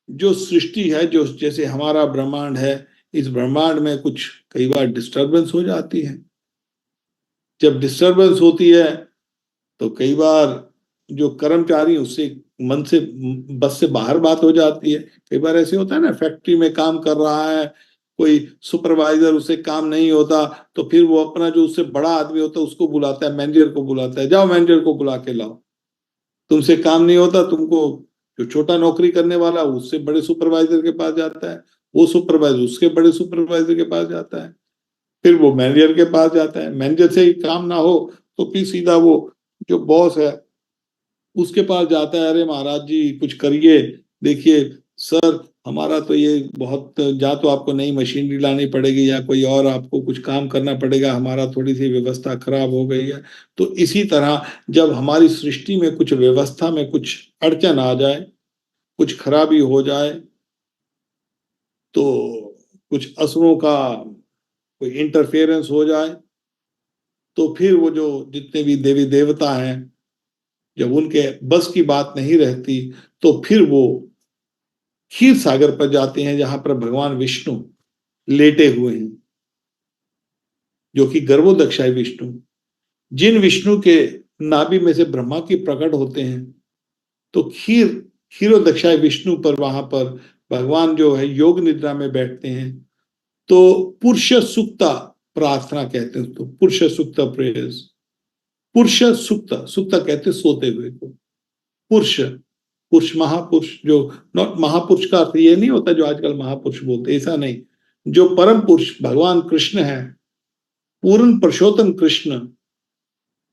जो सृष्टि है, जो जैसे हमारा ब्रह्मांड है, इस ब्रह्मांड में कुछ कई बार डिस्टरबेंस हो जाती है। जब डिस्टरबेंस होती है तो कई बार जो कर्मचारी उससे मन से, बस से बाहर बात हो जाती है। कई बार ऐसे होता है ना, फैक्ट्री में काम कर रहा है कोई सुपरवाइजर, उसे काम नहीं होता तो फिर वो अपना जो उससे बड़ा आदमी होता है उसको बुलाता है, मैनेजर को बुलाता है, जाओ मैनेजर को बुला के लाओ, तुमसे काम नहीं होता, तुमको। जो छोटा नौकरी करने वाला उससे बड़े सुपरवाइजर के पास जाता है, वो सुपरवाइजर उसके बड़े सुपरवाइजर के पास जाता है, फिर वो मैनेजर के पास जाता है, मैनेजर से ही काम ना हो तो फिर सीधा वो जो बॉस है उसके पास जाता है, अरे महाराज जी कुछ करिए, देखिए सर हमारा तो ये बहुत, या तो आपको नई मशीनरी लानी पड़ेगी या कोई और आपको कुछ काम करना पड़ेगा, हमारा थोड़ी सी व्यवस्था खराब हो गई है। तो इसी तरह जब हमारी सृष्टि में कुछ व्यवस्था में कुछ अड़चन आ जाए, कुछ खराबी हो जाए, तो कुछ असुरों का कोई इंटरफेरेंस हो जाए, तो फिर वो जो जितने भी देवी देवता हैं, जब उनके बस की बात नहीं रहती, तो फिर वो क्षीर सागर पर जाते हैं जहां पर भगवान विष्णु लेटे हुए हैं, जो कि गर्भोदक्षाय विष्णु, जिन विष्णु के नाभि में से ब्रह्मा की प्रकट होते हैं। तो क्षीरोदक्षाय विष्णु पर वहां पर भगवान जो है योग निद्रा में बैठते हैं। तो पुरुष सुक्ता प्रार्थना कहते हैं, तो पुरुष सुक्ता प्रेयर्स, पुरुष सुक्ता, सुक्ता कहते हैं सोते हुए को, पुरुष, पुरुष महापुरुष जो, नॉट महापुरुष का अर्थ ये नहीं होता जो आजकल महापुरुष बोलते, ऐसा नहीं। जो परम पुरुष भगवान कृष्ण है, पूर्ण पुरुषोत्तम कृष्ण,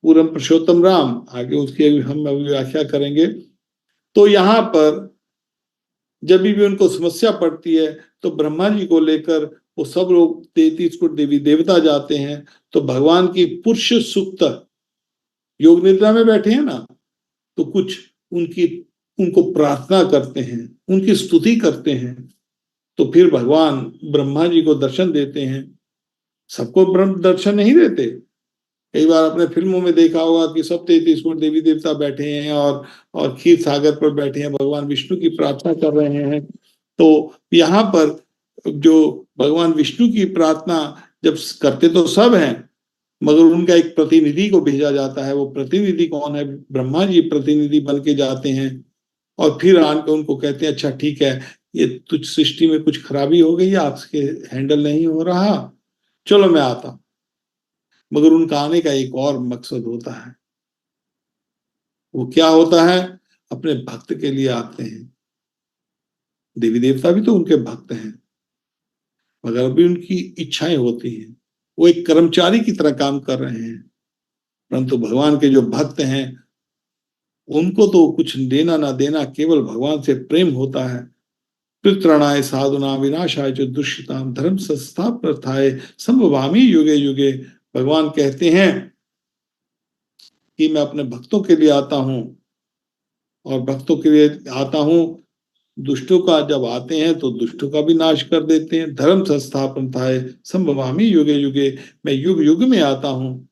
पूर्ण पुरुषोत्तम राम, आगे उसकी हम अभी व्याख्या करेंगे। तो यहाँ पर जब भी उनको समस्या पड़ती है तो ब्रह्मा जी को लेकर वो सब लोग 33 कोटि देवी देवता जाते हैं। तो भगवान की पुरुष सुक्त, योग निद्रा में बैठे हैं ना, तो कुछ उनकी, उनको प्रार्थना करते हैं, उनकी स्तुति करते हैं। तो फिर भगवान ब्रह्मा जी को दर्शन देते हैं। सबको ब्रह्म दर्शन नहीं देते। कई बार अपने फिल्मों में देखा होगा कि सब 33 कोटि देवी देवता बैठे हैं और क्षीर सागर पर बैठे हैं, भगवान विष्णु की प्रार्थना कर रहे हैं। तो यहाँ पर जो भगवान विष्णु की प्रार्थना जब करते तो सब हैं, मगर उनका एक प्रतिनिधि को भेजा जाता है। वो प्रतिनिधि कौन है? ब्रह्मा जी प्रतिनिधि बन के जाते हैं और फिर आके उनको कहते हैं अच्छा ठीक है, ये तुझ सृष्टि में कुछ खराबी हो गई है, आपसे हैंडल नहीं हो रहा, चलो मैं आता हूं। मगर उनका आने का एक और मकसद होता है। वो क्या होता है? अपने भक्त के लिए आते हैं। देवी देवता भी तो उनके भक्त हैं, मगर अभी उनकी इच्छाएं होती हैं, वो एक कर्मचारी की तरह काम कर रहे हैं। परंतु भगवान के जो भक्त हैं उनको तो कुछ देना ना देना, केवल भगवान से प्रेम होता है। पितृणाय साधुना विनाशाय जो दुष्टाम धर्म संस्थापनार्थाय संभवामि युगे युगे। भगवान कहते हैं कि मैं अपने भक्तों के लिए आता हूँ, और भक्तों के लिए आता हूँ। दुष्टों का जब आते हैं तो दुष्टों का भी नाश कर देते हैं। धर्म संस्थापन था संभवामी युगे युगे, मैं युग युग में आता हूँ।